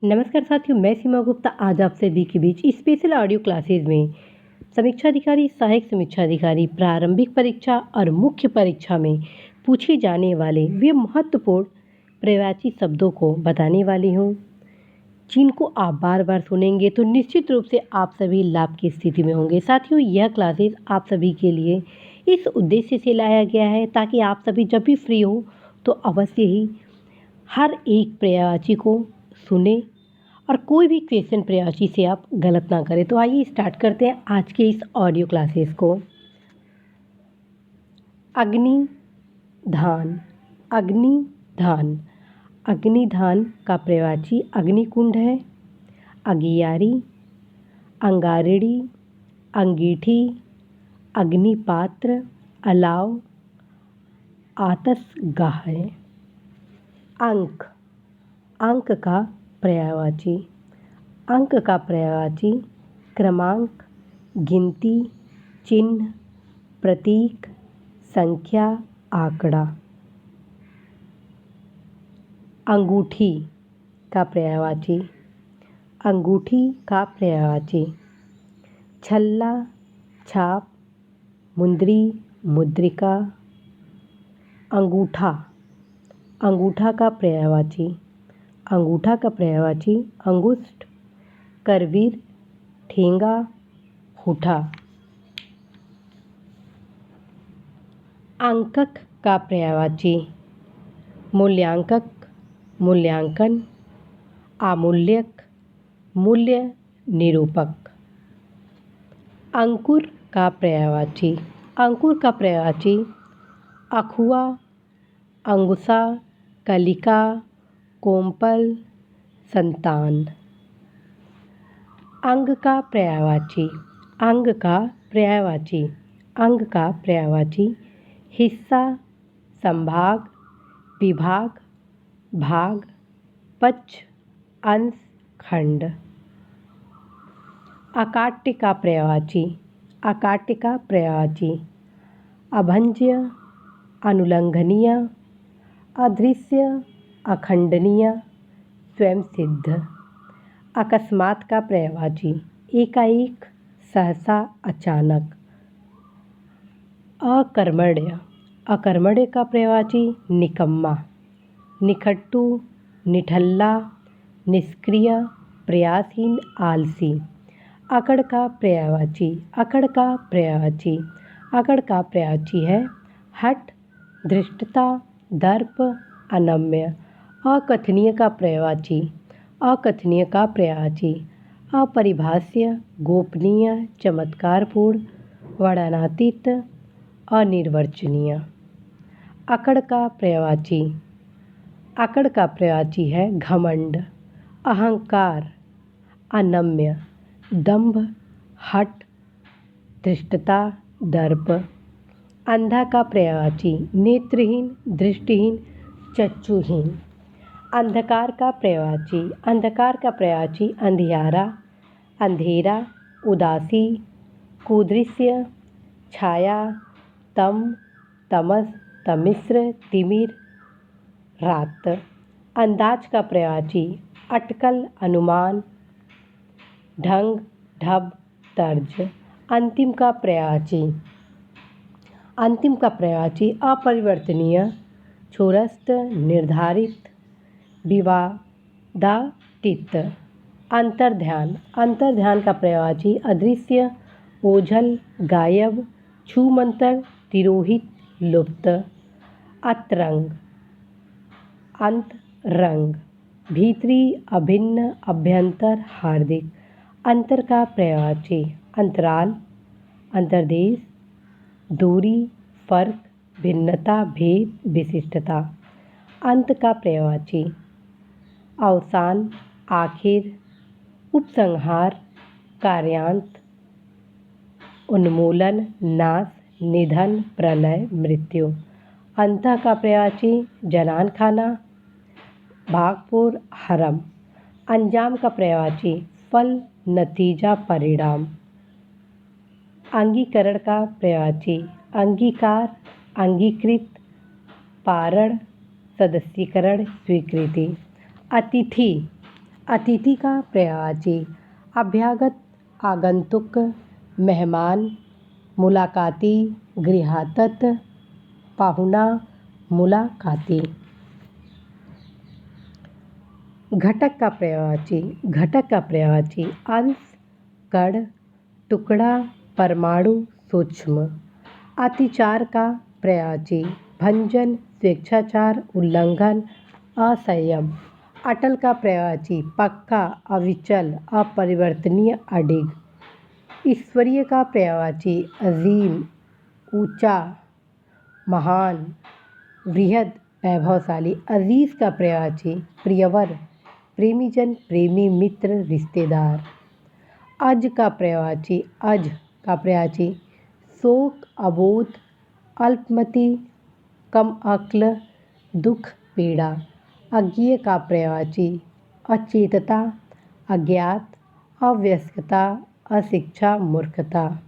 नमस्कार साथियों, मैं सीमा गुप्ता आज आप सभी के बीच स्पेशल ऑडियो क्लासेज में समीक्षा अधिकारी, सहायक समीक्षा अधिकारी, प्रारंभिक परीक्षा और मुख्य परीक्षा में पूछे जाने वाले वे महत्वपूर्ण पर्यायवाची शब्दों को बताने वाली हूँ, जिनको आप बार बार सुनेंगे तो निश्चित रूप से आप सभी लाभ की स्थिति में होंगे। साथियों, यह क्लासेज आप सभी के लिए इस उद्देश्य से लाया गया है ताकि आप सभी जब भी फ्री हो तो अवश्य ही हर एक पर्यायवाची को सुने और कोई भी क्वेश्चन पर्यायवाची से आप गलत ना करें। तो आइए स्टार्ट करते हैं आज के इस ऑडियो क्लासेस को। अग्निधान। अग्निधान अग्निधान का पर्यायवाची अग्निकुंड है। अगियारी, अंगारिणी, अंगीठी, अग्निपात्र, अलाव, आतशगाह है। अंक। अंक का पर्यायवाची। अंक का पर्यायवाची क्रमांक, गिनती, चिन्ह, प्रतीक, संख्या, आंकड़ा। अंगूठी का पर्यायवाची। अंगूठी का पर्यायवाची छल्ला, छाप, मुंदरी, मुद्रिका। अंगूठा। अंगूठा का पर्यायवाची। अंगूठा का पर्यायवाची अंगुष्ठ, करवीर, ठेंगा, होठा। अंकक का पर्यायवाची मूल्यांकक, मूल्यांकन, आमूल्यक, मूल्य निरूपक। अंकुर का पर्यायवाची। अंकुर का पर्यायवाची अखुआ, अंगुसा, कलिका, कोमपल, संतान। अंग का पर्यायवाची। अंग का पर्यायवाची। अंग का पर्यायवाची हिस्सा, संभाग, विभाग, भाग, पक्ष, अंश, खंड। अकाट्य का पर्यायवाची। अकाट्य का पर्यायवाची अभंज्य, अनुल्लंघनीय, अदृश्य, अखंडनीय, स्वयं सिद्ध। अकस्मात का पर्यायवाची एकाएक, सहसा, अचानक। अकर्मण्य। अकर्मण्य का पर्यायवाची निकम्मा, निखट्टू, निठल्ला, निष्क्रिय, प्रयासहीन, आलसी। अकड़ का पर्यायवाची। अकड़ का पर्यायवाची। अकड़ का पर्यायवाची है हठ, धृष्टता, दर्प, अनम्य। अकथनीय का पर्यायवाची। अकथनीय का पर्यायवाची अपरिभाष्य, गोपनीय, चमत्कारपूर्ण, वर्णनातीत, अनिर्वचनीय। अकड़ का पर्यायवाची। अकड़ का पर्यायवाची है घमंड, अहंकार, अनम्य, दंभ, हठ, धृष्टता, दर्प। अंधा का पर्यायवाची नेत्रहीन, दृष्टिहीन, चक्षुहीन। अंधकार का पर्यायवाची। अंधकार का पर्यायवाची अंधियारा, अंधेरा, उदासी, कुदृश्य, छाया, तम, तमस, तमिश्र, तिमिर, रात। अंदाज का पर्यायवाची अटकल, अनुमान, ढंग, ढब, तर्ज। अंतिम का पर्यायवाची। अंतिम का पर्यायवाची अपरिवर्तनीय, छोरस्त, निर्धारित, विवादातीत। अंतर्ध्यान। अंतर्ध्यान का पर्यायवाची अदृश्य, ओझल, गायब, छूमंतर, तिरोहित, लुप्त। अतरंग, अंतरंग, भीतरी, अभिन्न, अभ्यंतर, हार्दिक। अंतर का पर्यायवाची अंतराल, अंतर्देश, दूरी, फर्क, भिन्नता, भेद, विशिष्टता। अंत का पर्यायवाची अवसान, आखिर, उपसंहार, कार्यान्त, उन्मूलन, नाश, निधन, प्रलय, मृत्यु। अंतः का पर्यायवाची जनान खाना, भागपुर, हरम। अंजाम का पर्यायवाची फल, नतीजा, परिणाम। अंगीकरण का पर्यायवाची अंगीकार, अंगीकृत, पारण, सदस्यीकरण, स्वीकृति। अतिथि। अतिथि का पर्यायवाची अभ्यागत, आगंतुक, मेहमान, मुलाकाती, गृहातत, पाहुणा, मुलाकाती। घटक का पर्यायवाची अंश, कण, टुकड़ा, परमाणु, सूक्ष्म। अतिचार का पर्यायवाची भंजन, स्वेच्छाचार, उल्लंघन, असंयम। अटल का पर्यायवाची पक्का, अविचल, अपरिवर्तनीय, अडिग। ईश्वरीय का पर्यायवाची अजीम, ऊंचा, महान, वृहद, वैभवशाली। अजीज का पर्यायवाची प्रियवर, प्रेमीजन, प्रेमी, मित्र, रिश्तेदार। अज का पर्यायवाची शोक, अबोध, अल्पमति, कम अक्ल, दुख, पीड़ा। अज्ञेय का पर्यायवाची अचेतता, अज्ञात, अवयस्कता, अशिक्षा, मूर्खता।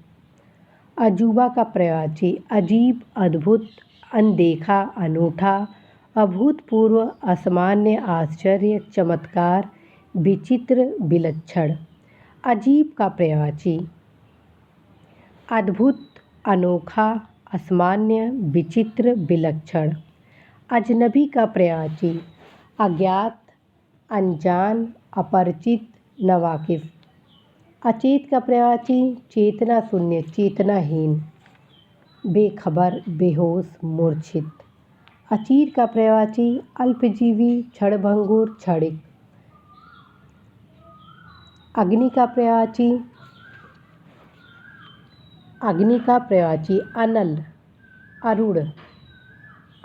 अजूबा का पर्यायवाची अजीब, अद्भुत, अनदेखा, अनूठा, अभूतपूर्व, असामान्य, आश्चर्य, चमत्कार, विचित्र, विलक्षण। अजीब का पर्यायवाची अद्भुत, अनोखा, असामान्य, विचित्र, विलक्षण। अजनबी का पर्यायवाची अज्ञात, अनजान, अपरिचित, नावाकिफ। अचेत का पर्यायवाची चेतना शून्य, चेतनाहीन, बेखबर, बेहोश, मूर्छित। अचीर का पर्यायवाची अल्पजीवी, क्षणभंगुर, क्षणिक। अग्नि का पर्यायवाची अनल, अरूढ़,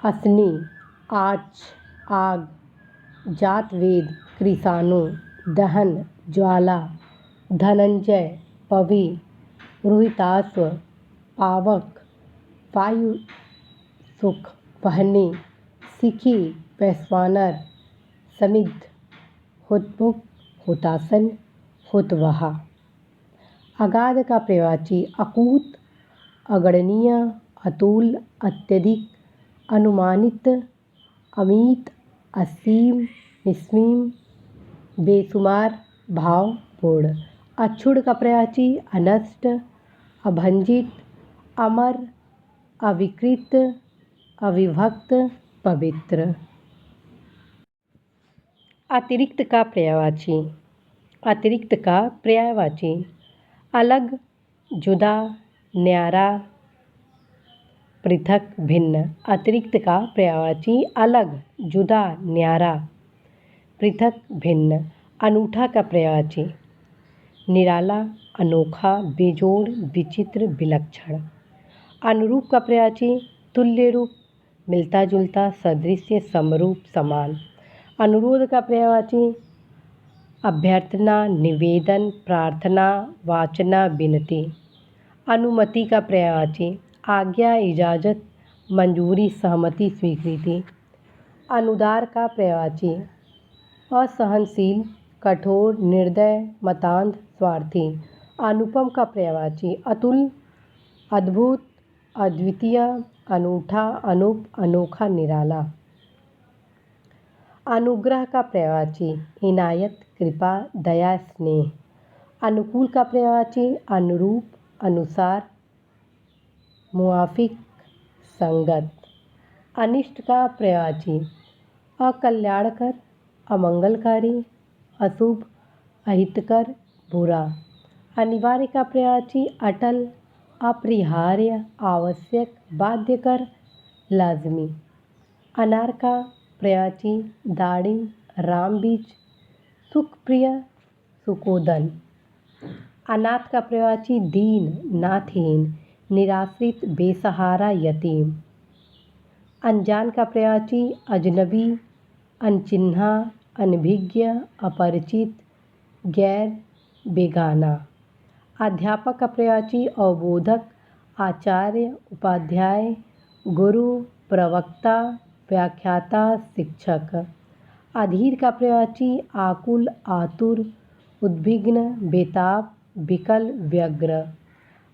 असनी, आँच, आग, जातवेद, कृशाणु, दहन, ज्वाला, धनंजय, पवि, रोहिताश्व, पावक, वायु, सुख, वहनी, सिखी, वैश्वानर, समिद्ध, हुतमुख, हुतासन, हुतवाहा। अगाध का पर्यायवाची अकूत, अगणनीय, अतुल, अत्यधिक, अनुमानित, अमित, असीम, निस्सीम, बेशुमार, भावपूर्ण। अक्षुण्ण का पर्यायवाची अनष्ट, अभंजित, अमर, अविकृत, अविभक्त, पवित्र। अतिरिक्त का पर्यायवाची अलग, जुदा, न्यारा, पृथक, भिन्न। अतिरिक्त का पर्यायवाची अलग, जुदा, न्यारा, पृथक, भिन्न। अनूठा का पर्यायवाची निराला, अनोखा, बेजोड़, विचित्र, विलक्षण। अनुरूप का पर्यायवाची तुल्य रूप, मिलता जुलता, सदृश्य, समरूप, समान। अनुरोध का पर्यायवाची अभ्यर्थना, निवेदन, प्रार्थना, वाचना, विनती। अनुमति का पर्यायवाची आज्ञा, इजाज़त, मंजूरी, सहमति, स्वीकृति। अनुदार का पर्यायवाची असहनशील, कठोर, निर्दय, मतान्ध, स्वार्थी। अनुपम का पर्यायवाची अतुल, अद्भुत, अद्वितीय, अनूठा, अनूप, अनोखा, निराला। अनुग्रह का पर्यायवाची इनायत, कृपा, दया, स्नेह। अनुकूल का पर्यायवाची अनुरूप, अनुसार, मुआफिक, संगत। अनिष्ट का पर्यायवाची अकल्याणकर, अमंगलकारी, अशुभ, अहितकर, बुरा। अनिवार्य का पर्यायवाची अटल, अपरिहार्य, आवश्यक, बाध्यकर, लाजमी। अनार का पर्यायवाची दाड़िम, रामबीज, सुखप्रिय, सुकोदन। अनाथ का पर्यायवाची दीन, नाथहीन, निराश्रित, बेसहारा, यतीम। अनजान का पर्यायवाची अजनबी, अनचिन्हा, अनभिज्ञ, अपरिचित, गैर, बेगाना। अध्यापक का पर्यायवाची अवबोधक, आचार्य, उपाध्याय, गुरु, प्रवक्ता, व्याख्याता, शिक्षक। अधीर का पर्यायवाची आकुल, आतुर, उद्विग्न, बेताब, विकल, व्यग्र।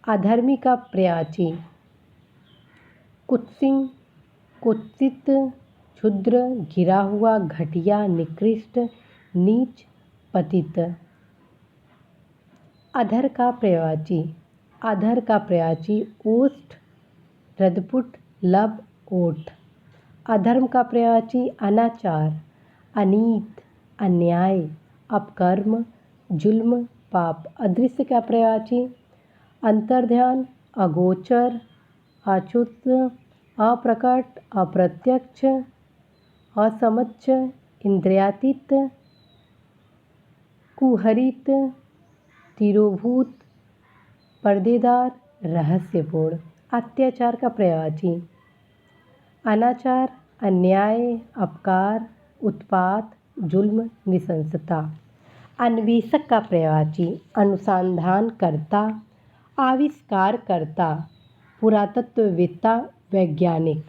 अधर्मी का पर्यायवाची कुत्सित, क्षुद्र, गिरा हुआ, घटिया, निकृष्ट, नीच, पतित। अधर का पर्यायवाची, अधर का पर्यायवाची ओष्ठ, हृदपुट, लब, ओठ। अधर्म का पर्यायवाची अनाचार, अनीत, अन्याय, अपकर्म, जुल्म, पाप। अदृश्य का पर्यायवाची अंतर्ध्यान, अगोचर, अच्युत, अप्रकट, अप्रत्यक्ष, असमच्च, इंद्रियातीत, कुहरित, तिरोभूत, पर्देदार, रहस्यपूर्ण। अत्याचार का पर्यायवाची अनाचार, अन्याय, अपकार, उत्पात, जुल्म, नृशंसता। अन्वेषक का पर्यायवाची अनुसंधानकर्ता, आविष्कारकर्ता, पुरातत्ववेत्ता, वैज्ञानिक।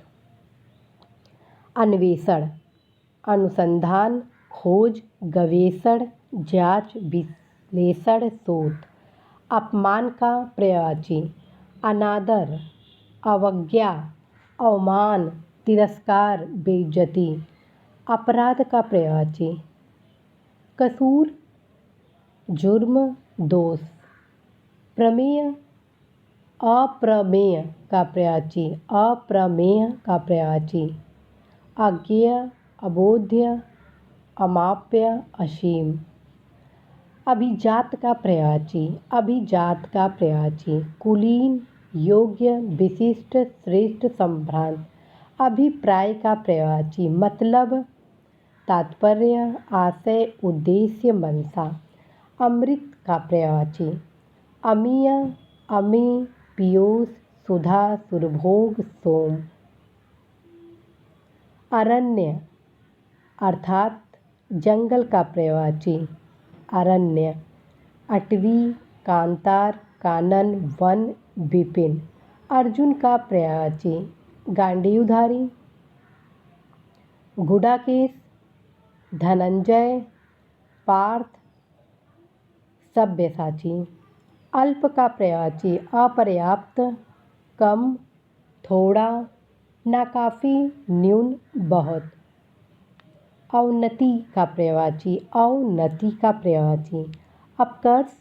अन्वेषण, अनुसंधान, खोज, गवेषण, जांच, विश्लेषण, शोध। अपमान का पर्यायवाची अनादर, अवज्ञा, अवमान, तिरस्कार, बेइज्जती। अपराध का पर्यायवाची कसूर, जुर्म, दोष। प्रमेय, अप्रमेय का पर्यायवाची अप्रमेय का पर्यायवाची अज्ञेय, अबोध्य, अमाप्य, असीम। अभिजात का पर्यायवाची अभिजात का पर्यायवाची कुलीन, योग्य, विशिष्ट, श्रेष्ठ, संभ्रांत। अभिप्राय का पर्यायवाची मतलब, तात्पर्य, आशय, उद्देश्य, मंशा। अमृत का पर्यायवाची अमीय, अमी, पीयूष, सुधा, सुरभोग, सोम। अरण्य अर्थात जंगल का पर्यायवाची अरण्य, अटवी, कांतार, कानन, वन, विपिन। अर्जुन का पर्यायवाची गांडीवधारी, गुडाकेश, धनंजय, पार्थ, सब्यसाची। अल्प का पर्यायवाची अपर्याप्त, कम, थोड़ा, नाकाफी, न्यून, बहुत। अवनति का पर्यायवाची अवनति का पर्यायवाची अपकर्ष,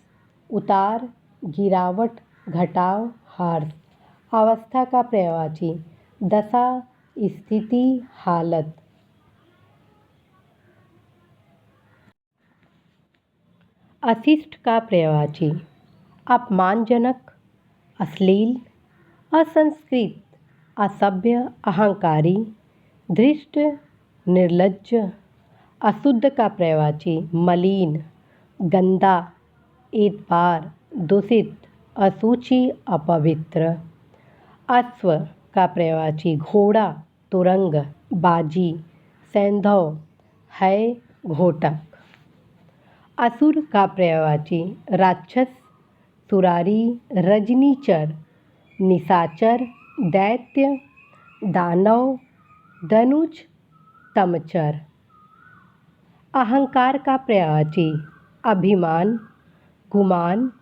उतार, गिरावट, घटाव, ह्रास। अवस्था का पर्यायवाची दशा, स्थिति, हालत। अशिष्ट का पर्यायवाची अपमानजनक, अश्लील, असंस्कृत, असभ्य, अहंकारी, धृष्ट, निर्लज्ज। अशुद्ध का पर्यायवाची मलिन, गंदा, एतबार, दूषित, अशुचि, अपवित्र। अश्व का पर्यायवाची घोड़ा, तुरंग, बाजी, सैंधव, है, घोटक। असुर का पर्यायवाची राक्षस, सुरारी, रजनीचर, निशाचर, दैत्य, दानव, धनुज, तमचर। अहंकार का पर्यायवाची अभिमान, गुमान,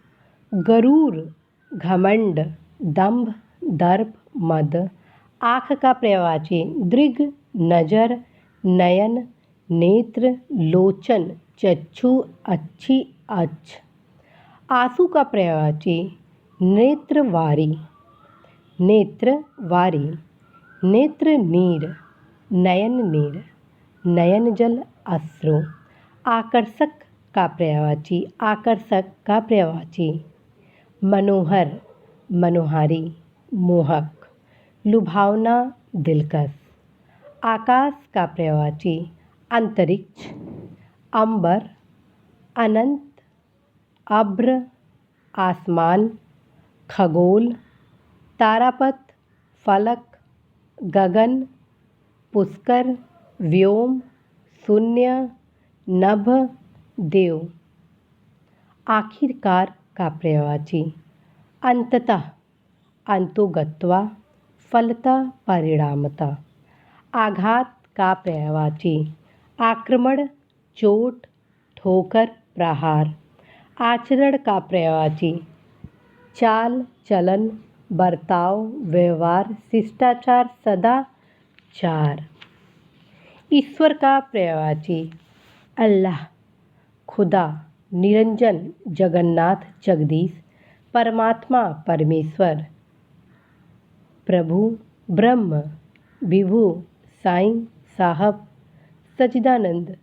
गरूर, घमंड, दंभ, दर्प, मद। आँख का पर्यायवाची दृग, नजर, नयन, नेत्र, लोचन, चक्षु, अच्छी, अच्छ। आंसू का पर्यायवाची नेत्रवारी, नेत्रवारी, नेत्र नीर, नयन नीर, नयन जल, अश्रु। आकर्षक का पर्यायवाची आकर्षक का पर्यायवाची मनोहर, मनोहारी, मोहक, लुभावना, दिलकश। आकाश का पर्यायवाची अंतरिक्ष, अंबर, अनंत, अभ्र, आसमान, खगोल, तारापथ, फलक, गगन, पुष्कर, व्योम, शून्य, नभ, देव। आखिरकार का पर्यायवाची अंततः, अंतोगत्वा, फलतः, परिणामतः। आघात का पर्यायवाची आक्रमण, चोट, ठोकर, प्रहार। आचरण का पर्यायवाची चाल, चलन, बर्ताव, व्यवहार, शिष्टाचार, सदाचार। ईश्वर का पर्यायवाची अल्लाह, खुदा, निरंजन, जगन्नाथ, जगदीश, परमात्मा, परमेश्वर, प्रभु, ब्रह्म, विभु, साईं, साहब, सच्चिदानंद,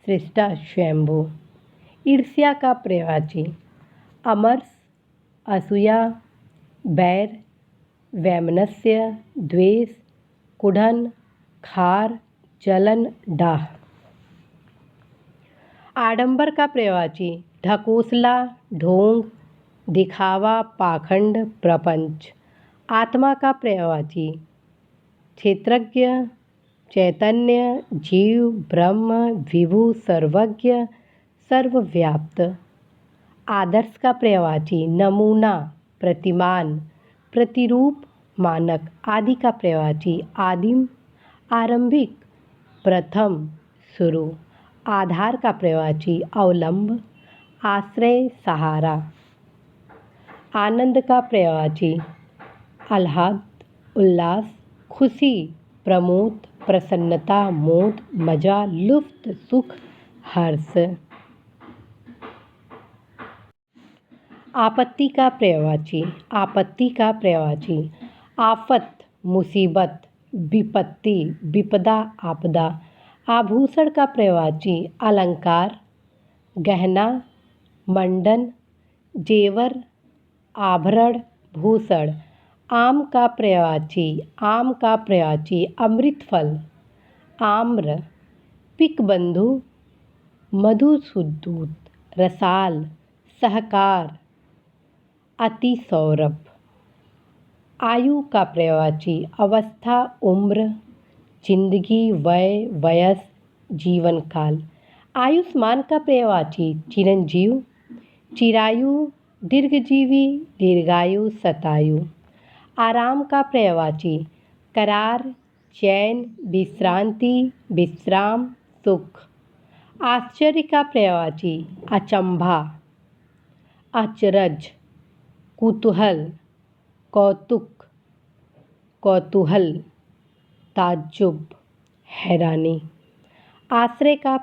श्रेष्ठा, स्वयंभू। ईर्ष्या का पर्यायवाची अमर्ष, असूया, बैर, वैमनस्य, द्वेष, कुढ़न, खार, जलन, डाह। आडंबर का पर्यायवाची ढकोसला, ढोंग, दिखावा, पाखंड, प्रपंच। आत्मा का पर्यायवाची क्षेत्रज्ञ, चैतन्य, जीव, ब्रह्म, विभु, सर्वज्ञ, सर्वव्याप्त। आदर्श का पर्यायवाची नमूना, प्रतिमान, प्रतिरूप, मानक। आदि का पर्यायवाची आदिम, आरंभिक, प्रथम, शुरू। आधार का पर्यायवाची अवलंब, आश्रय, सहारा। आनंद का पर्यायवाची आह्लाद, उल्लास, खुशी, प्रमोद, प्रसन्नता, मोद, मजा, लुत्फ, सुख, हर्ष। आपत्ति का पर्यायवाची आपत्ति का पर्यायवाची आफत, मुसीबत, विपत्ति, विपदा, आपदा। आभूषण का पर्यायवाची अलंकार, गहना, मंडन, जेवर, आभरण, भूषण। आम का पर्यायवाची अमृत फल, आम्र, पिकबंधु, मधुसूदन, रसाल, सहकार, अति सौरभ। आयु का पर्यायवाची अवस्था, उम्र, जिंदगी, वय, वयस, जीवन काल। आयुष्मान का पर्यायवाची चिरंजीव, चिरायु, दीर्घजीवी, दीर्घायु, शतायु। आराम का पर्यायवाची करार, चैन, विश्रांति, विश्राम, सुख। आश्चर्य का पर्यायवाची अचंभा, अचरज, कुतूहल, कौतुक, कौतूहल, ताज्जुब, हैरानी। आश्रय का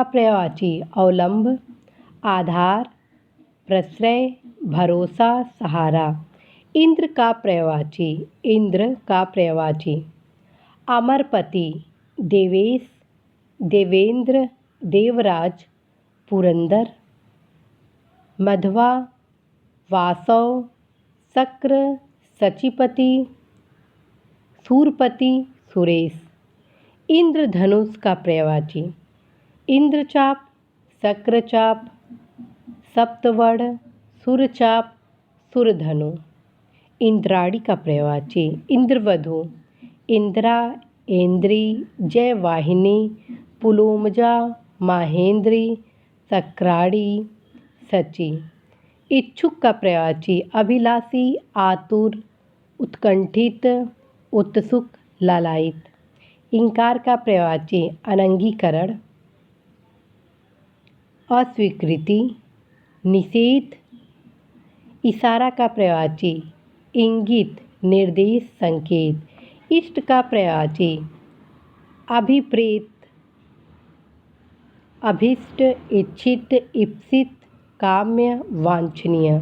पर्यायवाची अवलंब, आधार, प्रश्रय, भरोसा, सहारा। इंद्र का पर्यायवाची अमरपति, देवेश, देवेंद्र, देवराज, पुरंदर, मध्वा, वासव, शक्र, सचिपति, सूरपति, सुरेश। इंद्रधनुष का पर्यायवाची इंद्रचाप, शक्रचाप, सप्तवर्ण, सुरचाप, सुरधनु। इंद्राणी का पर्यायवाची इंद्रवधु, इंद्रा, ऐन्द्री, जयवाहिनी, पुलोमजा, माहेंद्री, सक्राड़ी, सची। इच्छुक का पर्यायवाची अभिलाषी, आतुर, उत्कंठित, उत्सुक, लालायित। इंकार का पर्यायवाची अनंगीकरण, अस्वीकृति, निषेध। इशारा का पर्यायवाची इंगित, निर्देश, संकेत। इष्ट का पर्यायवाची अभिप्रेत, अभीष्ट, इच्छित, इप्सित, काम्य, वांछनीय।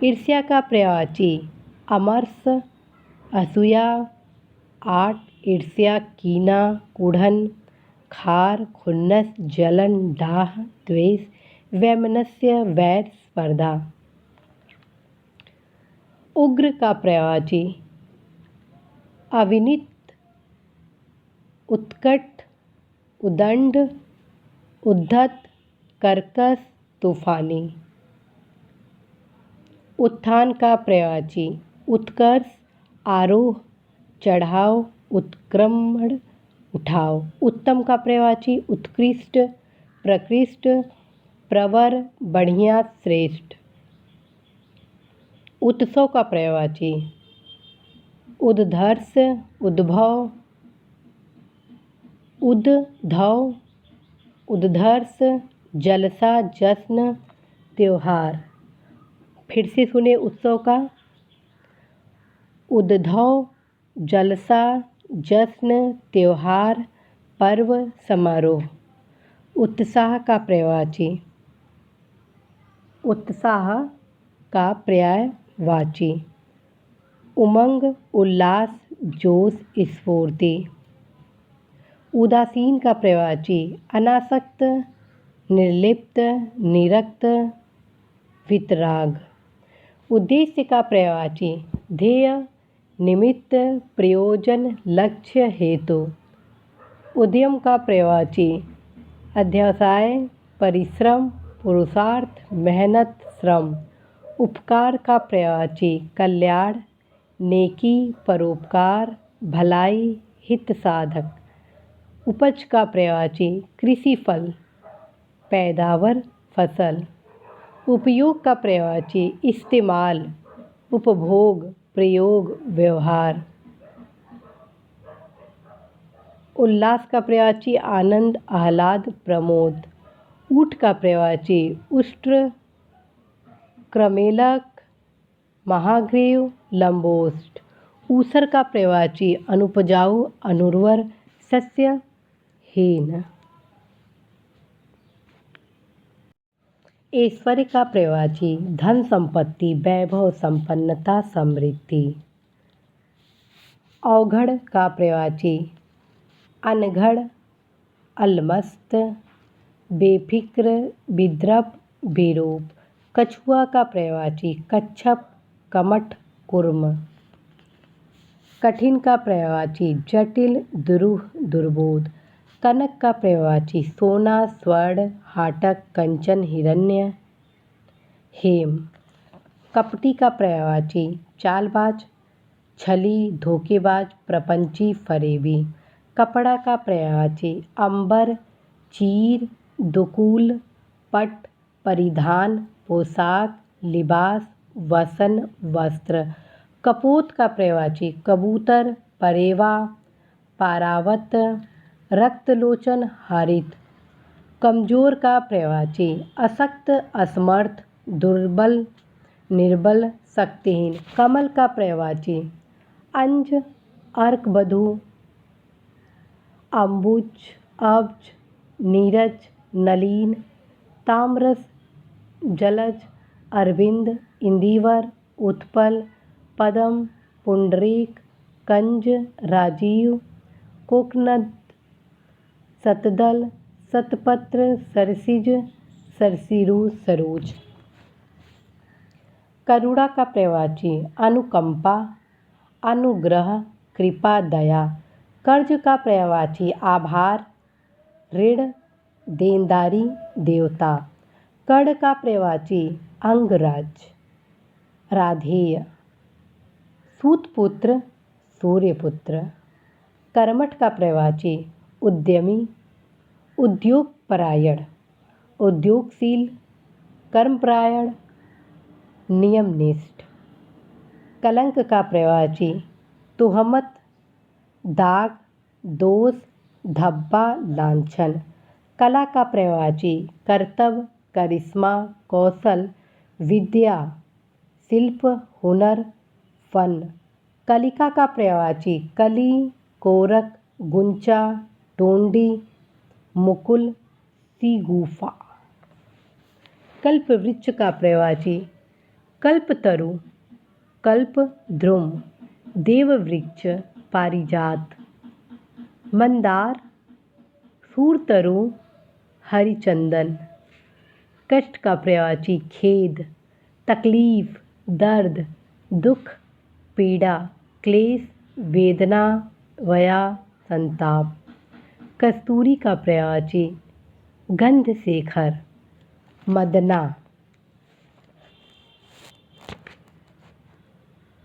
ईर्ष्या का पर्यायवाची अमर्ष, असूया, आट, ईर्ष्या, कीना, कुढ़न, खार, खुन्नस, जलन, डाह, द्वेष, वैमनस्य, वैर, स्पर्धा। उग्र का पर्यायवाची अविनीत, उत्कट, उदंड, उद्धत, कर्कश, तूफानी। उत्थान का पर्यायवाची उत्कर्ष, आरोह, चढ़ाव, उत्क्रमण, उठाव। उत्तम का पर्यायवाची उत्कृष्ट, प्रकृष्ट, प्रवर, बढ़िया, श्रेष्ठ। उत्सव का पर्यायवाची उद्धर्ष, उद्भव, उद्धव, उद्धर्ष, जलसा, जश्न, त्योहार। फिर से सुने उत्सव का उद्धव, जलसा, जश्न, त्योहार, पर्व, समारोह। उत्साह का पर्यायवाची, उत्साह का पर्यायवाची। उमंग, उल्लास, जोश, स्फूर्ति। उदासीन का पर्यायवाची, अनासक्त, निर्लिप्त, निरक्त, वितराग। उद्देश्य का पर्यायवाची, ध्येय, निमित्त, प्रयोजन, लक्ष्य, हेतु। उद्यम का पर्यायवाची, अध्यवसाय, परिश्रम, पुरुषार्थ, मेहनत, श्रम। उपकार का पर्यायवाची, कल्याण, नेकी, परोपकार, भलाई, हित साधक। उपज का पर्यायवाची, कृषि फल, पैदावार, फसल। उपयोग का पर्यायवाची, इस्तेमाल, उपभोग, प्रयोग, व्यवहार। उल्लास का पर्यायवाची, आनंद, आह्लाद, प्रमोद। ऊठ का पर्यायवाची, उष्ट्र, क्रमेलक, महाग्रीव, लंबोष्ठ। ऊसर का पर्यायवाची, अनुपजाऊ, अनुर्वर, सस्यहीन। ऐश्वर्य का पर्यायवाची, धन संपत्ति, वैभव, संपन्नता, समृद्धि। अवघड़ का पर्यायवाची, अनघड़, अलमस्त, बेफिक्र, विद्रप, बेरूप। कछुआ का पर्यायवाची, कच्छप, कमठ, कुर्म। कठिन का पर्यायवाची, जटिल, दुरूह, दुर्बोध। कनक का पर्यायवाची, सोना, स्वर्ण, हाटक, कंचन, हिरण्य, हेम। कपटी का पर्यायवाची, चालबाज, छली, धोखेबाज, प्रपंची, फरेबी। कपड़ा का पर्यायवाची, अंबर, चीर, दुकूल, पट, परिधान, पोशाक, लिबास, वसन, वस्त्र। कपोत का पर्यायवाची, कबूतर, परेवा, पारावत, रक्तलोचन, हरित। कमजोर का पर्यायवाची, अशक्त, असमर्थ, दुर्बल, निर्बल, शक्तिहीन। कमल का पर्यायवाची, अंज, अर्कबधू, अम्बुज, अब्ज, नीरज, नलीन, ताम्रस, जलज, अरविंद, इंदिवर, उत्पल, पद्म, पुंडरीक, कंज, राजीव, कोकनद, शतदल, शतपत्र, सरसिज, सरसिरु, सरोज। करुणा का पर्यायवाची, अनुकंपा, अनुग्रह, कृपा, दया। कर्ज का पर्यायवाची, आभार, ऋण, देनदारी, देवता। कर्ण का पर्यायवाची, अंगराज, राधेय। सूतपुत्र, सूर्यपुत्र। कर्मठ का पर्यायवाची, उद्यमी, उद्योगपरायण, उद्योगशील, कर्मपरायण, नियमनिष्ठ। कलंक का पर्यायवाची, तुहमत, दाग, दोष, धब्बा, लांछन। कला का पर्यायवाची, करतब, करिश्मा, कौशल, विद्या, शिल्प, हुनर, फन। कलिका का पर्यायवाची, कली, कोरक, गुंचा, टोंडी, मुकुल, सीगूफा। कल्पवृक्ष का पर्यायवाची, कल्पतरु, कल्पद्रुम, देववृक्ष, पारिजात। मंदार, सूरतरु, हरिचंदन। कष्ट का पर्यायवाची, खेद, तकलीफ, दर्द, दुख, पीड़ा, क्लेश, वेदना, वया, संताप। कस्तूरी का पर्यायवाची, गंधशेखर, मदना।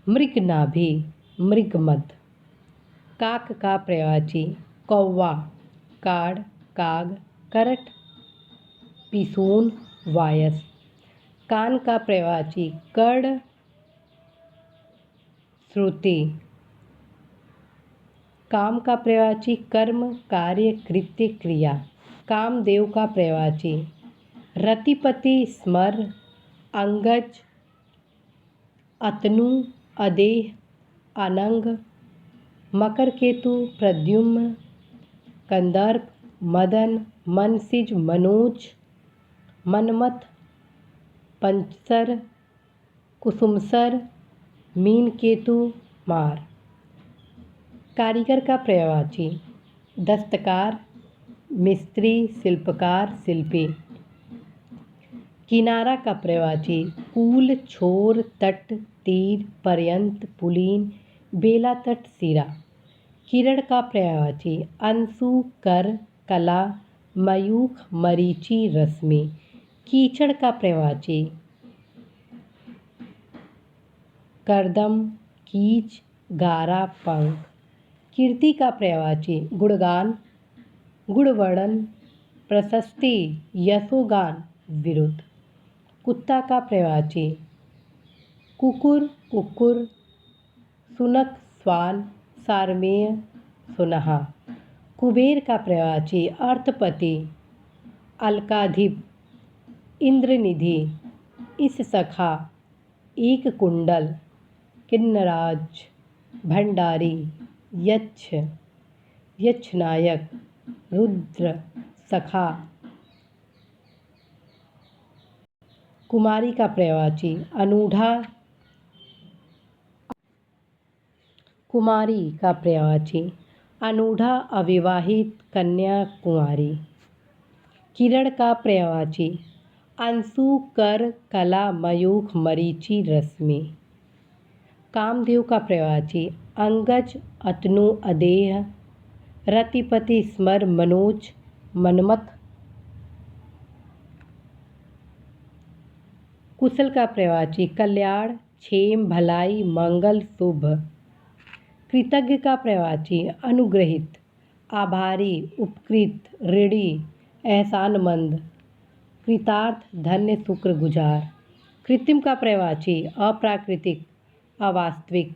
मृगनाभि, मृगमद। काक का पर्यायवाची, कौवा, काड़, काग, करट, पिसून, वायस। कान का पर्यायवाची, कर्ण, श्रुति। काम का पर्यायवाची, कर्म, कार्य, कृत्य, क्रिया। कामदेव का पर्यायवाची, रतिपति, स्मर, अंगज, अतनु, अदेह, अनंग। मकर केतु, प्रद्युम्न, कंदर्प, मदन, मनसिज मनोज मनमथ पंचसर कुसुमसर मीनकेतु मार। कारीगर का पर्यायवाची दस्तकार मिस्त्री शिल्पकार शिल्पी। किनारा का पर्यायवाची कूल छोर तट तीर पर्यंत पुलीन बेला तट सिरा। किरण का पर्यायवाची अंशु कर कला मयूख मरीचि रश्मि। कीचड़ का पर्यायवाची करदम कीच गारा पंख। कीर्ति का पर्यायवाची गुणगान गुणवर्णन प्रशस्ति यशोगान विरुद्ध। कुत्ता का पर्यायवाची कुकुर कुकुर सुनक स्वान सारमेय सुनहा। कुबेर का पर्यायवाची अर्थपति अलकाधिप इंद्रनिधि इस सखा एक कुंडल किन्नराज भंडारी यक्ष यक्षनायक रुद्र सखा। कुमारी का पर्यायवाची अनूढ़ा। कुमारी का पर्यायवाची अनूढ़ा अविवाहित कन्या कुमारी। किरण का पर्यायवाची अंशु कर कला मयूख मरीचि रश्मि। कामदेव का पर्यायवाची अंगज अतनु अदेह रतिपति स्मर मनोज मनमथ। कुशल का पर्यायवाची कल्याण क्षेम भलाई मंगल शुभ। कृतज्ञ का पर्यायवाची अनुग्रहित आभारी उपकृत ऋणी एहसानमंद कृतार्थ धन्य शुक्रगुजार। कृत्रिम का पर्यायवाची अप्राकृतिक अवास्तविक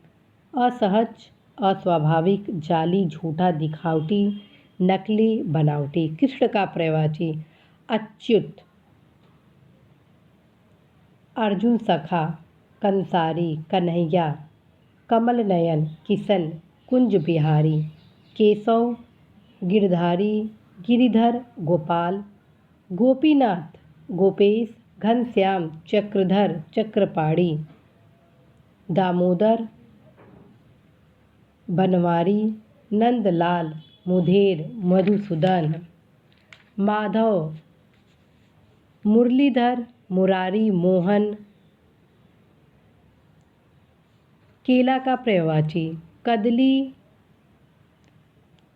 असहज अस्वाभाविक जाली झूठा दिखावटी नकली बनावटी। कृष्ण का पर्यायवाची अच्युत अर्जुन सखा कंसारी कन्हैया कमल नयन किशन कुंज बिहारी। केशव गिरधारी गिरिधर गोपाल गोपीनाथ गोपेश घनश्याम चक्रधर चक्रपाणी। दामोदर बनवारी नंदलाल मुधेर मधुसूदन। माधव मुरलीधर मुरारी मोहन। केला का पर्यायवाची कदली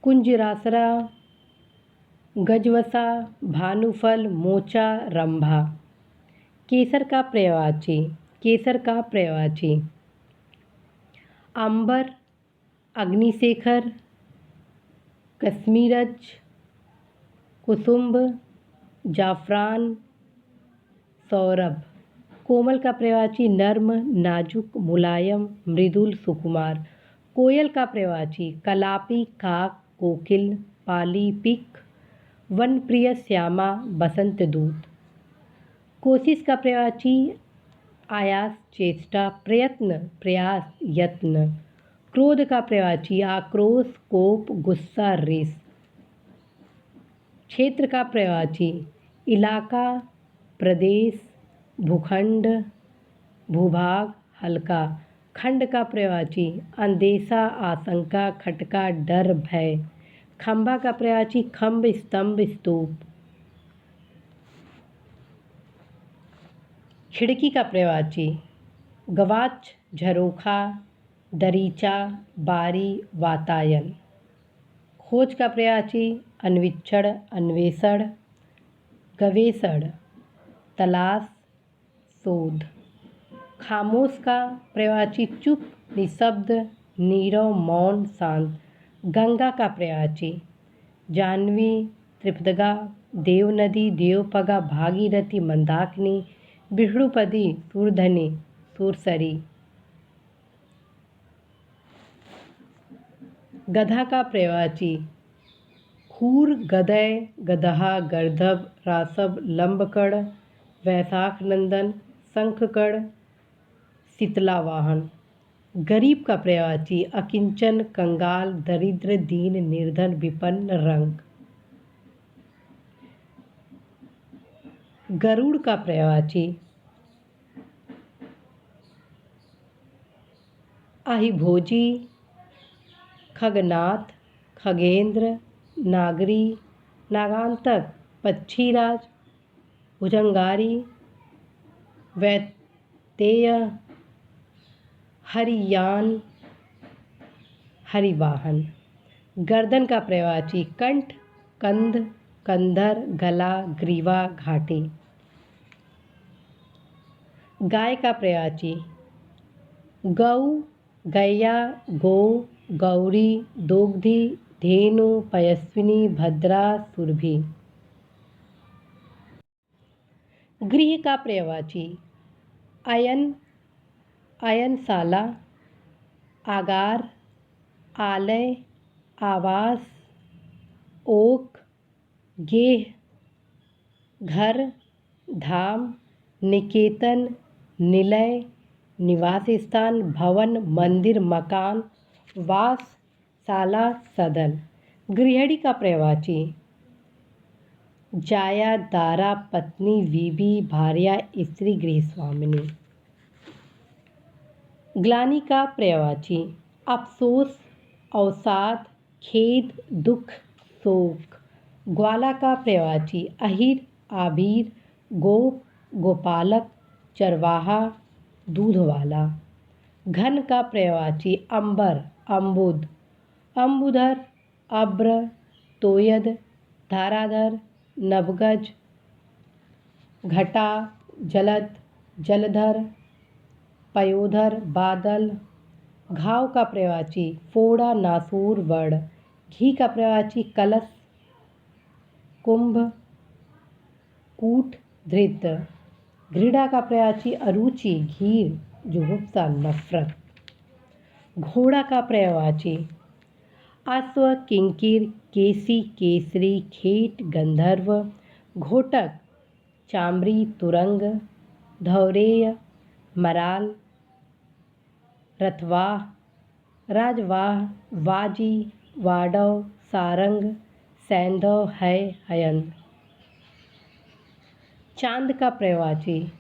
कुंजरासरा गजवसा भानुफल मोचा रंभा। केसर का पर्यायवाची अंबर अग्निशेखर कश्मीरज कुसुम्ब जाफरान सौरभ। कोमल का पर्यायवाची नर्म नाजुक मुलायम मृदुल सुकुमार। कोयल का पर्यायवाची कलापी काक कोकिल पाली पिक वनप्रिय श्यामा बसंत दूत। कोशिश का पर्यायवाची आयास चेष्टा प्रयत्न प्रयास यत्न। क्रोध का पर्यायवाची आक्रोश कोप गुस्सा रेस। क्षेत्र का पर्यायवाची इलाका प्रदेश भूखंड भूभाग हल्का। खंड का पर्यायवाची अंदेशा आशंका खटका डर भय। खंभा का पर्यायवाची खम्भ स्तंभ स्तूप। खिड़की का पर्यायवाची गवाच झरोखा दरीचा बारी वातायन। खोज का पर्यायवाची अन्वीक्षण अन्वेषण गवेषण तलाश शोध। खामोश का पर्यायवाची चुप निशब्द नीरव मौन शांत। गंगा का पर्यायवाची जाह्नवी त्रिपदगा देवनदी देवपगा भागीरथी मंदाकिनी विष्णुपदी सूरधनी सूरसरी। गधा का पर्यायवाची खूर गदय गदहा गर्दभ रासव लंबकड़ वैशाख नंदन शंखकड़ शीतलावाहन। गरीब का पर्यायवाची अकिंचन कंगाल दरिद्र दीन निर्धन विपन्न रंग। गरुड़ का पर्यायवाची अहिभोजी, खगनाथ, खगेंद्र, नागरी, नागांतक, पक्षीराज, भुजंगारी, वैतेय, हरियान, हरिवाहन। गर्दन का पर्यायवाची कंठ, कंध, कंधर, गला, ग्रीवा, घाटी। गाय का पर्यायवाची गौ, गैया, गो, गौरी, दोग्धी, धेनु, पयस्विनी, भद्रा, सुरभि। गृह का पर्यायवाची अयन, अयनशाला, आगार, आलय, आवास, ओक, गेह, घर, धाम, निकेतन, निलय, निवास स्थान, भवन, मंदिर, मकान, वास, शाला, सदन। गृहिणी का पर्यायवाची जाया, दारा, पत्नी, बीबी, भार्या, स्त्री, गृहस्वामिनी। ग्लानि का पर्यायवाची अफसोस, अवसाद, खेद, दुख, शोक। ग्वाला का पर्यायवाची अहिर, आभीर, गोप, गोपालक, चरवाहा, दूध वाला। घन का पर्यायवाची अंबर, अम्बुद, अम्बुधर, अब्र, तोयद, धाराधर, नवगज, घटा, जलद, जलधर, पयोधर, बादल। घाव का पर्यायवाची फोड़ा, नासूर, वड़। घी का पर्यायवाची कलश, कुंभ, कूट, धृत। घृणा का पर्यायवाची अरुचि, घीर, जुगुप्सा, नफरत। घोड़ा का पर्यायवाची अश्व, किंकिर, केसी, केसरी, खेट, गंधर्व। घोटक, चामरी, तुरंग, धौरेय, मराल, रथवाह, राजवाह, वाजी, वाडव, सारंग, सैंधव, है, हयन। चांद का पर्यायवाची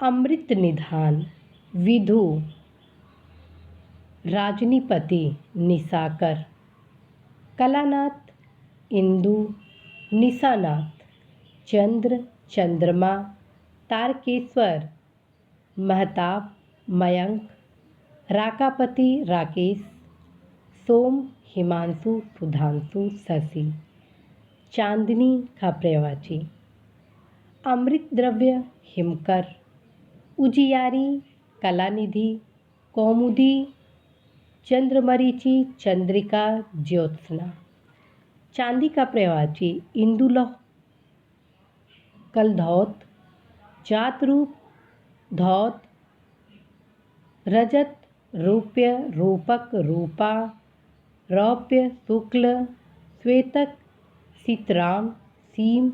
अमृत निधान, विधु, राजनीपति, निशाकर। कलानाथ, इंदु, निशानाथ। चंद्र, चंद्रमा, तारकेश्वर, महताब, मयंक। राकापति, राकेश, सोम, हिमांशु, सुधांशु, शशि। चांदनी का पर्यायवाची अमृत द्रव्य, हिमकर, उजियारी, कलानिधि, कौमुदी, चंद्रमरीचि, चंद्रिका, ज्योत्सना। चांदी का पर्यायवाची इंदुलह, कलधौत, जात रूप, धौत, रजत, रूप्य, रूपक, रूपा, रौप्य, शुक्ल, श्वेतक, सीतराम, सीम।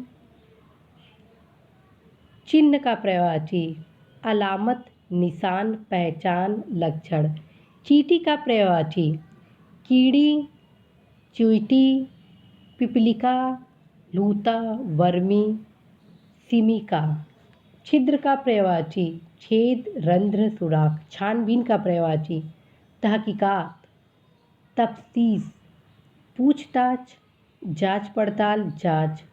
चिन्ह का पर्यायवाची अलामत, निशान, पहचान, लक्षण। चींटी का पर्यायवाची कीड़ी, चुईटी, पिपलिका, लूता, वर्मी, सिमिका। छिद्र का पर्यायवाची छेद, रंध्र, सुराख। छानबीन का पर्यायवाची तहकीकात, तफ्तीश, पूछताछ, जांच पड़ताल, जांच।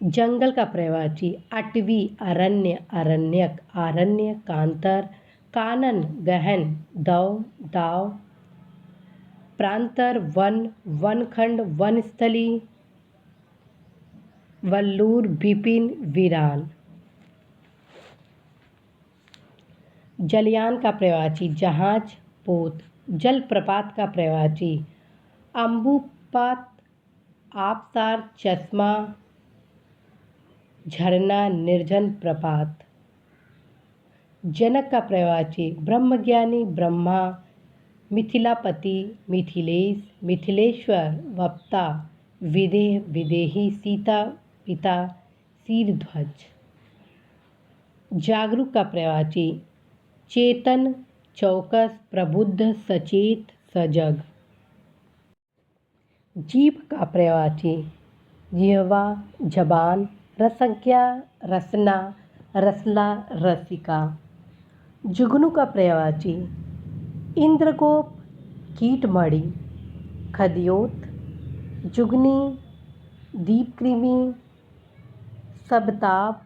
जंगल का पर्यायवाची अटवी, अरण्य, अरण्यक, आरण्य, कांतर, कानन, गहन, दौ, दाव। प्रांतर, वन, वनखंड, वनस्थली, वल्लूर, विपिन, वीरान। जलयान का पर्यायवाची जहाज, पोत। जलप्रपात का पर्यायवाची अम्बुपात, आबशार, चश्मा, झरना, निर्जन प्रपात। जनक का पर्यायवाची ब्रह्मज्ञानी, ब्रह्मा, मिथिलापति, मिथिलेश, मिथिलेश्वर, वक्ता, विदेह, विदेही, सीता, पिता, शीरध्वज। जागरूक का पर्यायवाची चेतन, चौकस, प्रबुद्ध, सचेत, सजग। जीभ का पर्यायवाची जिह्वा जबान, रसज्ञा रसना, रसला रसिका। जुगनू का पर्यायवाची इंद्रगोप, कीटमणि, खदियोत, जुगनी, दीपकृमि, सबताब,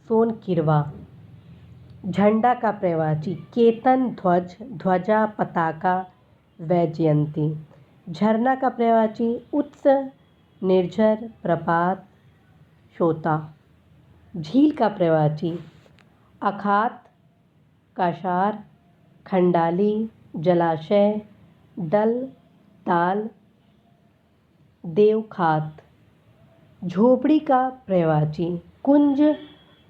सोनकिरवा। झंडा का पर्यायवाची केतन, ध्वज, ध्वजा, पताका, वैजयंती। झरना का पर्यायवाची उत्स, निर्झर, प्रपात, श्रोता। झील का पर्यायवाची अखात, काशार, खंडाली, जलाशय, डल, ताल, देवखात। झोपड़ी का पर्यायवाची कुंज,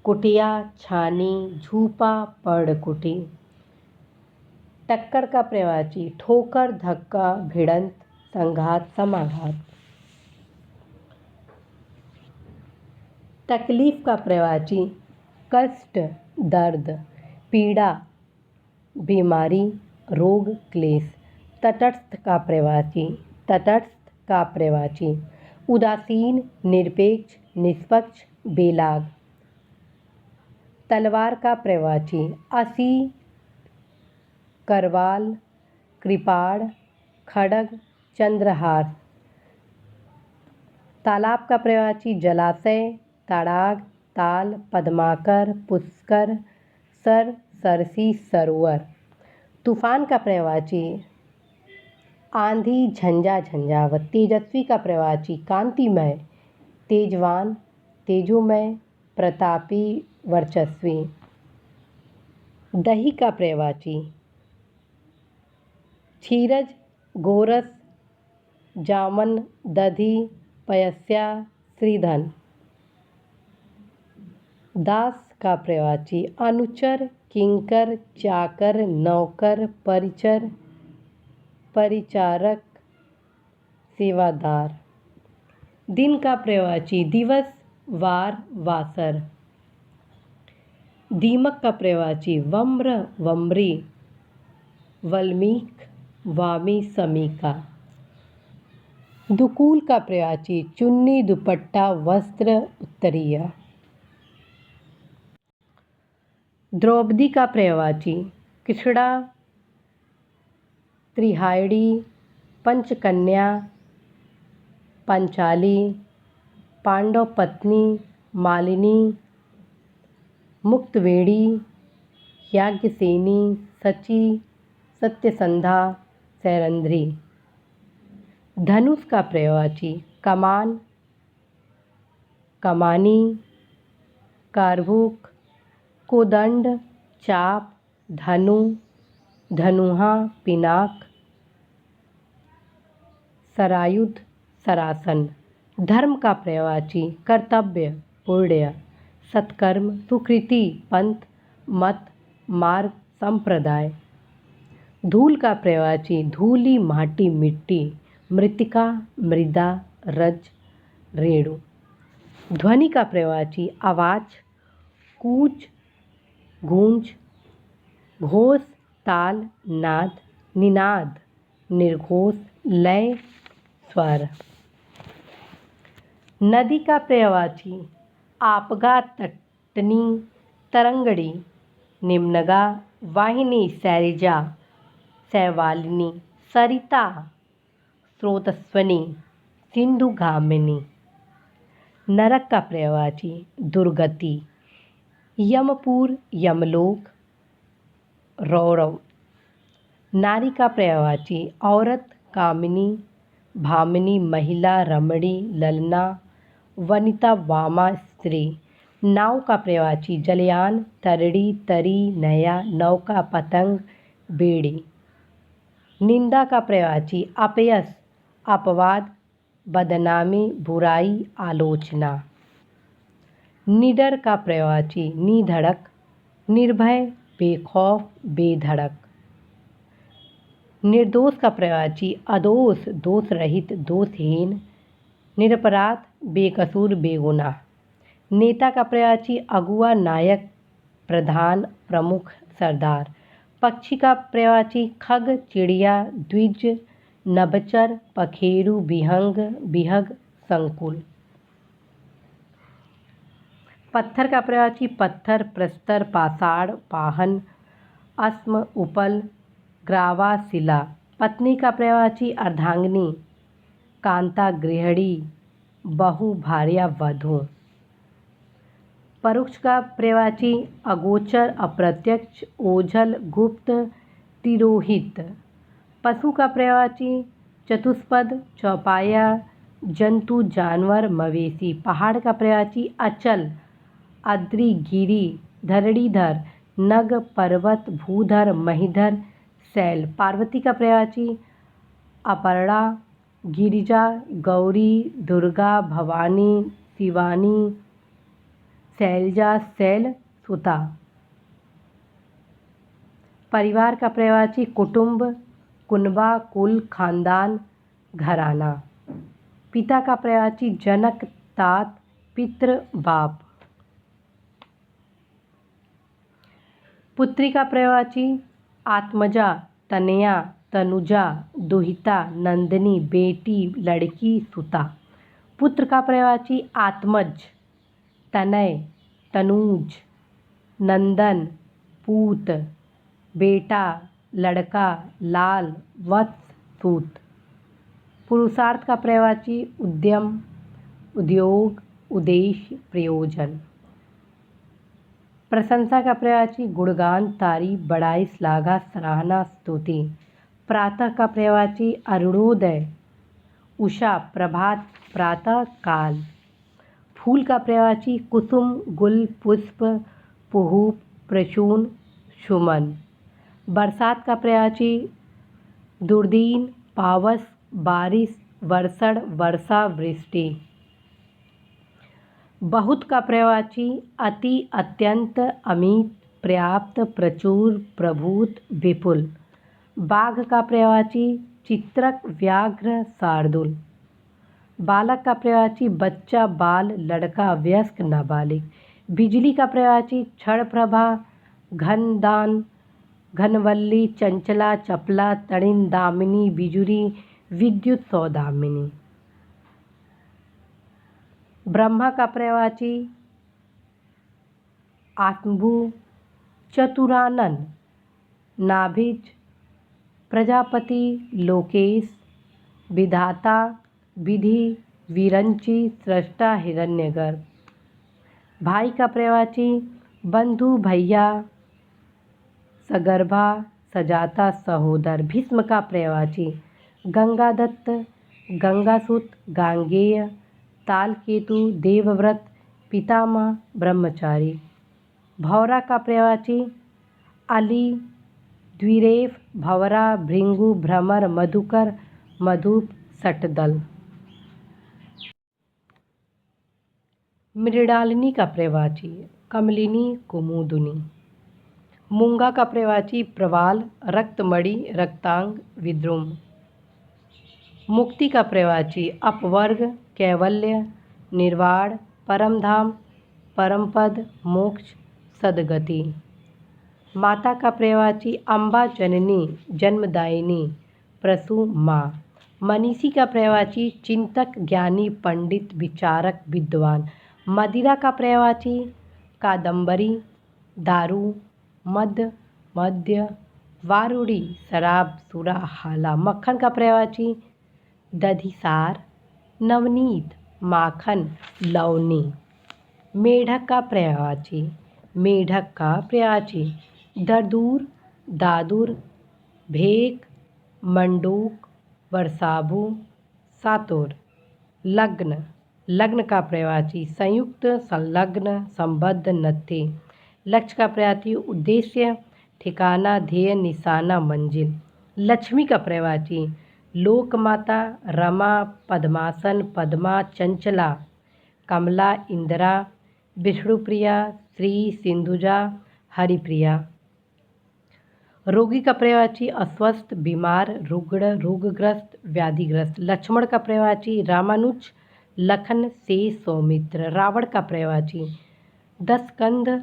कुटिया, छानी, झूपा, पर्णकुटी। टक्कर का पर्यायवाची ठोकर, धक्का, भिड़ंत, संघात, समाघात। तकलीफ का पर्यायवाची कष्ट, दर्द, पीड़ा, बीमारी, रोग, क्लेश। तटस्थ का पर्यायवाची उदासीन, निरपेक्ष, निष्पक्ष, बेलाग। तलवार का पर्यायवाची असी, करवाल, कृपाण, खड्ग, चंद्रहार। तालाब का पर्यायवाची जलाशय, तड़ाग, ताल, पद्माकर, पुष्कर, सरसी, सरोवर। तूफान का पर्यायवाची आंधी, झंझा, झंझावत। तेजस्वी का पर्यायवाची कांतिमय, तेजवान, तेजोमय, प्रतापी, वर्चस्वी। दही का पर्यायवाची क्षीरज, गोरस, जामन, दधी, पयस्या, श्रीधन। दास का पर्यायवाची अनुचर, किंकर, चाकर, नौकर, परिचर, परिचारक, सेवादार। दिन का पर्यायवाची दिवस, वार, वासर। दीमक का पर्यायवाची वम्र, वम्री, वल्मीक, वामी, समीका। दुकूल का पर्यायवाची चुन्नी, दुपट्टा, वस्त्र, उत्तरीय। द्रौपदी का पर्यायवाची कृष्णा, त्रिहाइड़ी, पंचकन्या, पंचाली, पांडव पत्नी, मालिनी, मुक्तवेणी, याज्ञसेनी, सची, सत्यसंधा, सैरंध्री। धनुष का पर्यायवाची कमान, कमानी, कारभूक, कोदंड, चाप, धनु, धनुहा, पिनाक, सरायुध, सरासन। धर्म का पर्यायवाची कर्तव्य, पुण्य, सत्कर्म, सुकृति, पंथ, मत, मार्ग, संप्रदाय। धूल का पर्यायवाची धूली, माटी, मिट्टी, मृत्तिका, मृदा, रज, रेणु। ध्वनि का पर्यायवाची आवाज, कूच, गूंज, घोष, ताल, नाद, निनाद, निर्घोष, लय, स्वर। नदी का पर्यायवाची आपगा, तटनी, तरंगड़ी, निम्नगा, वाहिनी, सैरिजा, शैवालिनी, सरिता, स्रोतस्वनी, सिंधुगामिनी। नरक का पर्यायवाची दुर्गति, यमपुर, यमलोक, रौरव। नारी का पर्यायवाची औरत, कामिनी, भामिनी, महिला, रमणी, ललना, वनिता, वामा, स्त्री। नाव का पर्यायवाची जलयान, तरड़ी, तरी, नया, नौका, पतंग, बेड़ी। निंदा का पर्यायवाची अपयश, अपवाद, बदनामी, बुराई, आलोचना। निडर का पर्यायवाची निधड़क, निर्भय, बेखौफ, बेधड़क। निर्दोष का पर्यायवाची अदोष, दोष रहित, दोषहीन, निरपराध, बेकसूर, बेगुनाह। नेता का पर्यायवाची अगुआ, नायक, प्रधान, प्रमुख, सरदार। पक्षी का पर्यायवाची खग, चिड़िया, द्विज, नभचर, पखेरु, विहंग, बिहग, संकुल। पत्थर का पर्यायवाची पत्थर, प्रस्तर, पाषाण, पाहन, अस्म, उपल, ग्रावा, शिला। पत्नी का पर्यायवाची अर्धांगिनी, कांता, गृहिणी, बहु, भार्या, वधू। परोक्ष का पर्यायवाची अगोचर, अप्रत्यक्ष, ओझल, गुप्त, तिरोहित। पशु का पर्यायवाची चतुष्पद, चौपाया, जंतु, जानवर, मवेशी। पहाड़ का पर्यायवाची अचल, अद्रि, गिरि, धरणीधर, नग, पर्वत, भूधर, महीधर, शैल। पार्वती का पर्यायवाची अपर्णा, गिरिजा, गौरी, दुर्गा, भवानी, शिवानी, शैलजा, शैल, सुता। परिवार का पर्यायवाची कुटुंब, कुनबा, कुल, खानदान, घराना। पिता का पर्यायवाची जनक, तात, पितृ, बाप। पुत्री का पर्यायवाची आत्मजा, तनया, तनुजा, दुहिता, नंदिनी, बेटी, लड़की, सुता। पुत्र का पर्यायवाची आत्मज, तनय, तनूज, नंदन, पूत, बेटा, लड़का, लाल, वत्स, सूत। पुरुषार्थ का पर्यायवाची उद्यम, उद्योग, उद्देश्य, प्रयोजन। प्रशंसा का पर्यायवाची गुणगान, तारीफ, बड़ाई, श्लाघा, सराहना, स्तुति। प्रातः का पर्यायवाची अरुणोदय, उषा, प्रभात, प्रातः काल। फूल का पर्यायवाची कुसुम, गुल, पुष्प, पुष्प, प्रसून, सुमन। बरसात का पर्यायवाची दुर्दीन, पावस, बारिश, वर्षण, वर्षा, वृष्टि। बहुत का पर्यायवाची अति, अत्यंत, अमित, पर्याप्त, प्रचुर, प्रभूत, विपुल। बाघ का पर्यायवाची चित्रक, व्याघ्र, शार्दूल। बालक का पर्यायवाची बच्चा, बाल, लड़का, वयस्क, नाबालिग। बिजली का पर्यायवाची क्षण प्रभा, घनदान, घनवल्ली, चंचला, चपला, तड़िन, दामिनी, बिजुरी, विद्युत, सौदामिनी। ब्रह्मा का पर्यायवाची आत्मभू, चतुरानन, नाभिज, प्रजापति, लोकेश, विधाता, विधि, विरंची, सृष्टा, हिरण्यगर्भ। भाई का पर्यायवाची बंधु, भैया, सगर्भा, सजाता, सहोदर। भीष्म का पर्यायवाची गंगादत्त, गंगासुत, गांगेय, तालकेतु, देवव्रत, पितामह, ब्रह्मचारी। भौरा का पर्यायवाची अली, द्विरेफ, भंवरा, भृंगु, भ्रमर, मधुकर, मधुप, सटदल। मृणालिनी का पर्यायवाची कमलिनी, कुमुदिनी। मूंगा का पर्यायवाची प्रवाल, रक्तमणि, रक्तांग, विद्रुम। मुक्ति का पर्यायवाची अपवर्ग, कैवल्य, निर्वाण, परमधाम, परमपद, मोक्ष, सद्गति। माता का पर्यायवाची अम्बा, जननी, जन्मदायिनी, प्रसू, माँ। मनीषी का पर्यायवाची चिंतक, ज्ञानी, पंडित, विचारक, विद्वान। मदिरा का पर्यायवाची कादंबरी, दारू, मद, मद्य, वारुणी, शराब, सुरा, हाला। मक्खन का पर्यायवाची दधिसार, नवनीत, माखन, लौनी। मेढक का पर्यायवाची दरदूर, दादुर, भेक, मंडूक, वर्षाभु, सातुर। लग्न का पर्यायवाची संयुक्त, संलग्न, संबद्ध, नत्थी। लक्ष्य का पर्यायवाची उद्देश्य, ठिकाना, ध्येय, निशाना, मंजिल। लक्ष्मी का पर्यायवाची लोकमाता, रमा, पद्मासन, पद्मा, चंचला, कमला, इंदिरा, विष्णुप्रिया, श्री, सिंधुजा, हरिप्रिया। रोगी का पर्यायवाची अस्वस्थ, बीमार, रुग्ण, रोगग्रस्त, व्याधिग्रस्त। लक्ष्मण का पर्यायवाची रामानुज, लखन, शेष, सौमित्र। रावण का पर्यायवाची दशकंध,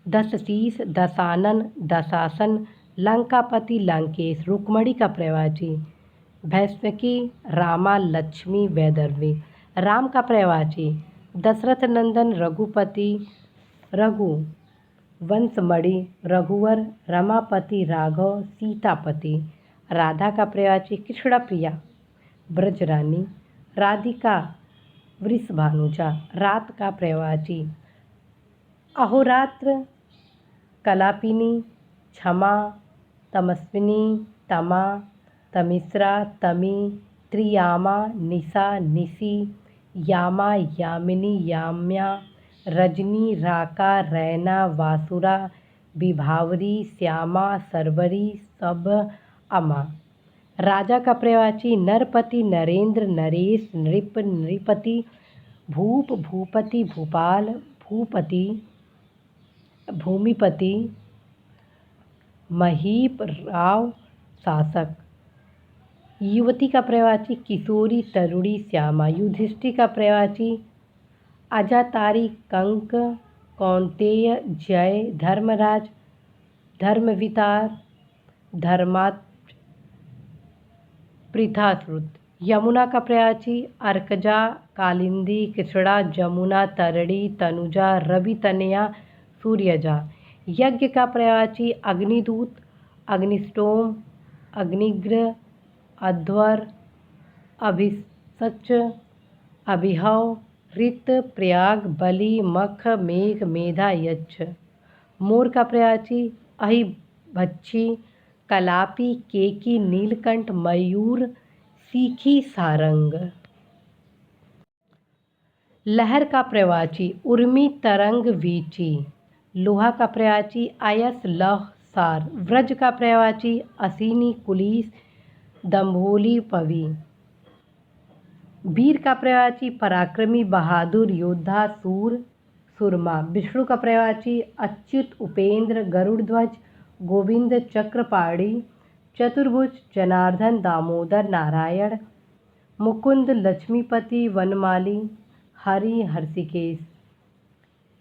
दशशीष, दशानन, दशासन, लंकापति, लंकेश। रुक्मणी का पर्यायवाची भैष्मकी, रामा, लक्ष्मी, वैदर्भी। राम का पर्यायवाची दशरथ नंदन, रघुपति, रघु, वंशमणि, रघुवर, रमापति, राघव, सीतापति। राधा का प्रवाची कृष्ण प्रिया, ब्रजरानी, राधिका, वृषभानुजा। रात का प्रवाची अहोरात्र, कलापिनी, क्षमा, तमस्विनी, तमा, तमिश्रा, तमी, त्रियामा, निशा, निशि, यामा, यामिनी, याम्या, रजनी, राका, रैना, वासुरा, विभावरी, श्यामा, सरवरी, सब, अमा। राजा का प्रवाची नरपति, नरेंद्र, नरेश, नृप, नृपति, भूप, भूपति, भूपाल, भूपति, भूमिपति, महीप, राव, शासक। युवती का प्रवाची किशोरी, तरुणी, श्यामा। युधिष्ठिर का प्रवाची अजातारी, कंक, कौंतेय, जय, धर्मराज, धर्मवितार, धर्मात्म, पृथाश्रुत। यमुना का प्रयाची अर्कजा, कालिंदी, कृष्णा, जमुना, तरणी, तनुजा, रवि, तनया, सूर्यजा। यज्ञ का प्रयाची अग्निदूत, अग्निष्टोम, अग्निग्र, अध्वर, अभिसच, अभिहव, ऋत, प्रयाग, बलि, मख, मेघ, मेधा, यच्छ। मोर का प्रयाची अहिभक्षी, कलापी, केकी, नीलकंठ, मयूर, सीखी, सारंग। लहर का प्रवाची उर्मी, तरंग, वीची। लोहा का प्रवाची आयस, लौह, सार। व्रज का प्रवाची असीनी, कुलीस, दम्भोली, पवी। वीर का प्रवाची पराक्रमी, बहादुर, योद्धा, सूर, सुरमा। विष्णु का प्रवाची अच्युत, उपेंद्र, गरुड़ध्वज, गोविंद, चक्रपाणी, चतुर्भुज, जनार्दन, दामोदर, नारायण, मुकुंद, लक्ष्मीपति, वनमाली, हरि, हर्षिकेश।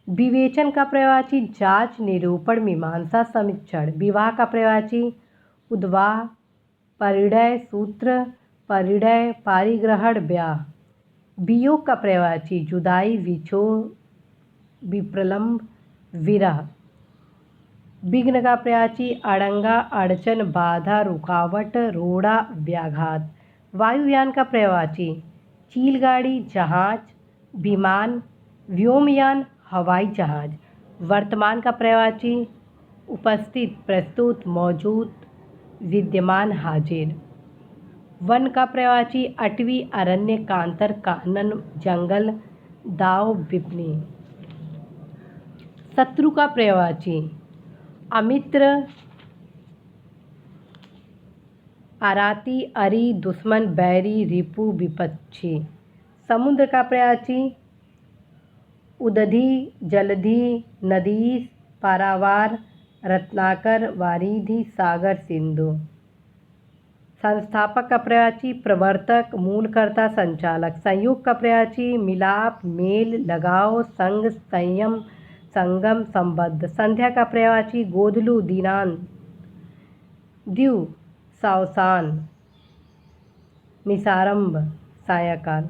विवेचन का प्रवाची जांच, निरूपण, मीमांसा, समीक्षण। विवाह का प्रवाची उद्वाह, परिणय, सूत्र, परिणय, पारिग्रहण, ब्याह। वियोग का प्रवाची जुदाई, विछोह, विप्रलंब, विरह। विघ्न का प्रवाची अड़ंगा, अड़चन, बाधा, रुकावट, रोड़ा, व्याघात। वायुयान का प्रवाची चीलगाड़ी, जहाज, विमान, व्योमयान, हवाई जहाज। वर्तमान का प्रवाची उपस्थित, प्रस्तुत, मौजूद, विद्यमान, हाजिर। वन का प्रवाची अटवी, अरण्य, कांतर, कानन, जंगल, दाव, विपणी। शत्रु का प्रवाची अमित्र, आराती, अरि, दुश्मन, बैरी, रिपु, विपक्षी। समुद्र का प्रवाची उदधि, जलधि, नदीश, पारावार, रत्नाकर, वारिधि, सागर, सिंधु। संस्थापक का प्रवाची प्रवर्तक, मूलकर्ता, संचालक। संयोग का प्रवाची मिलाप, मेल, लगाव, संग, संयम, संगम, संबद्ध। संध्या का प्रवाची गोधलू, दीनांत, द्यू, सावसान, निसारंभ, सायंकाल।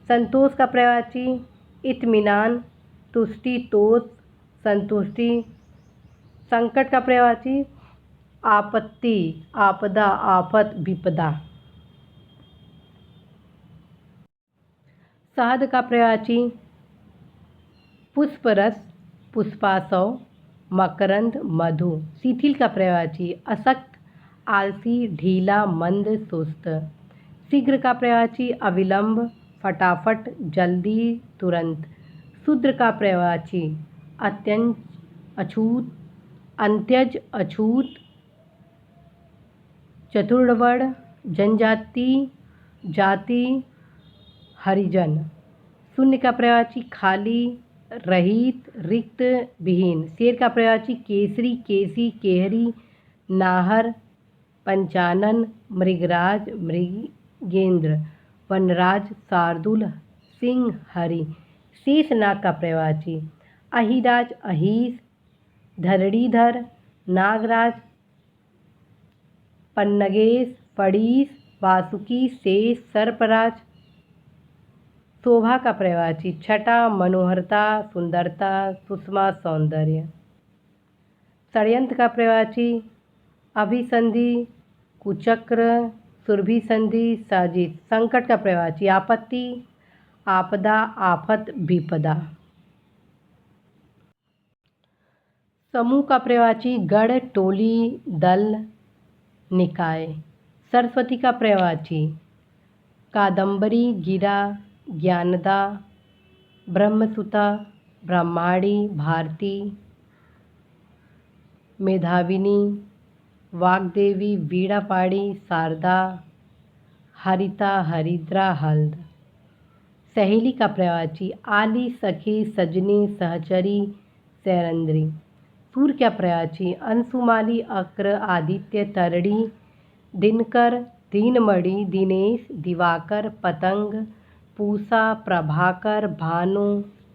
संतोष का प्रवाची इत्मीनान, तुष्टि, तोष, संतुष्टि। संकट का प्रवाची आपत्ति, आपदा, आफत, विपदा। शहद का प्रवाची पुष्परस, पुष्पासव, मकरंद, मधु। शिथिल का प्रवाची अशक्त, आलसी, ढीला, मंद, सुस्त। शीघ्र का प्रवाची अविलंब, फटाफट, जल्दी, तुरंत। शूद्र का प्रवाची अत्यंत, अछूत, अंत्यज, अछूत, चतुर्वर्ण, जनजाति, जाति, हरिजन। शून्य का प्रवाची खाली, रहित, रिक्त, विहीन। शेर का प्रवाची केसरी, केसी, केहरी, नाहर, पंचानन, मृगराज, मृगेंद्र, वनराज, शार्दूल, सिंह, हरि। शेषनाग का प्रवाची अहिराज, अहीस, धरणीधर, नागराज, पन्नगेश, पड़ीस, वासुकी, शेष, सर्पराज, शोभा का पर्यायवाची छटा, मनोहरता, सुंदरता, सुषमा, सौंदर्य। षड्यंत्र का पर्यायवाची अभिसंधि, कुचक्र, सुरभि संधि, साजिश। संकट का पर्यायवाची आपत्ति, आपदा, आफत, विपदा। समूह का पर्यायवाची गण, टोली, दल, निकाय। सरस्वती का पर्यायवाची कादंबरी, गिरा, ज्ञानदा, ब्रह्मसुता, ब्रह्माणी, भारती, मेधाविनी, वाग्देवी, वीणापाणी, शारदा, हरिता, हरिद्रा, हल्द। सहेली का पर्यायवाची आली, सखी, सजनी, सहचरी, सैरंद्री। सूर्य का पर्यायवाची अंशुमाली, अक्र, आदित्य, तरणी, दिनकर, दीनमणि, दिनेश, दिवाकर, पतंग, पूषा, प्रभाकर, भानु,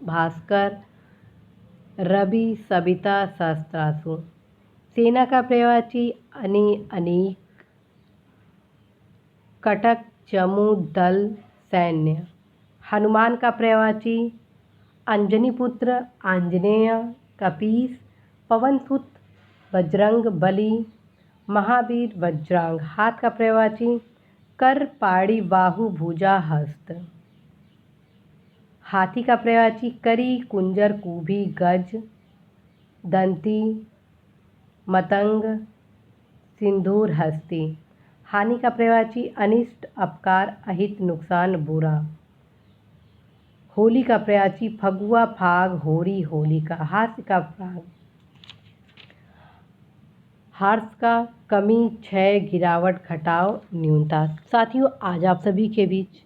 भास्कर, रवि, सविता, सहस्त्रासु। सेना का पर्यायवाची अनेक, कटक, चमू, दल, सैन्य। हनुमान का पर्यायवाची अंजनीपुत्र, आंजनेय, कपीस, पवनसुत, बजरंग बली, महावीर, वज्रांग। हाथ का पर्यायवाची कर, पाड़ी, बाहु, भुजा, हस्त। हाथी का पर्यायवाची करी, कुंजर, कूभी, गज, दंती, मतंग, सिंदूर, हस्ती। हानि का पर्यायवाची अनिष्ट, अपकार, अहित, नुकसान, बुरा। होली का पर्यायवाची फगुआ, फाग, होरी, होलिका। हास्य का हार्स का कमी, क्षय, गिरावट, घटाव, न्यूनता। साथियों, आज आप सभी के बीच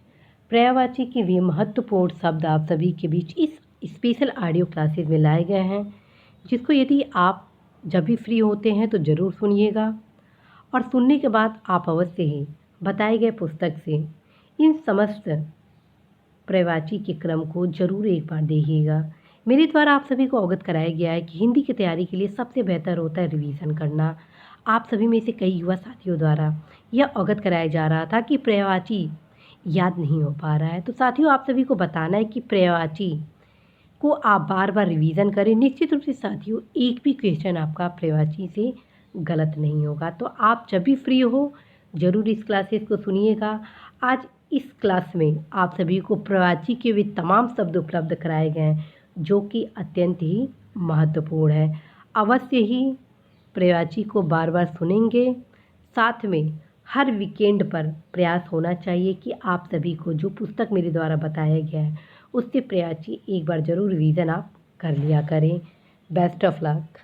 पर्यायवाची के भी महत्वपूर्ण शब्द आप सभी के बीच इस स्पेशल ऑडियो क्लासेस में लाए गए हैं, जिसको यदि आप जब भी फ्री होते हैं तो ज़रूर सुनिएगा और सुनने के बाद आप अवश्य ही बताए गए पुस्तक से इन समस्त पर्यायवाची के क्रम को जरूर एक बार देखिएगा। मेरे द्वारा आप सभी को अवगत कराया गया है कि हिंदी की तैयारी के लिए सबसे बेहतर होता है रिवीजन करना। आप सभी में से कई युवा साथियों द्वारा यह अवगत कराया जा रहा था कि पर्यायवाची याद नहीं हो पा रहा है। तो साथियों, आप सभी को बताना है कि पर्यायवाची को आप बार बार रिवीजन करें। निश्चित रूप से साथियों, एक भी क्वेश्चन आपका पर्यायवाची से गलत नहीं होगा। तो आप जब भी फ्री हो ज़रूर इस क्लासेस को सुनिएगा। आज इस क्लास में आप सभी को पर्यायवाची के भी तमाम शब्द उपलब्ध कराए गए हैं, जो कि अत्यंत ही महत्वपूर्ण है। अवश्य ही पर्यायवाची को बार बार सुनेंगे। साथ में हर वीकेंड पर प्रयास होना चाहिए कि आप सभी को जो पुस्तक मेरे द्वारा बताया गया है उससे पर्यायवाची एक बार ज़रूर रिवीजन आप कर लिया करें। Best of luck.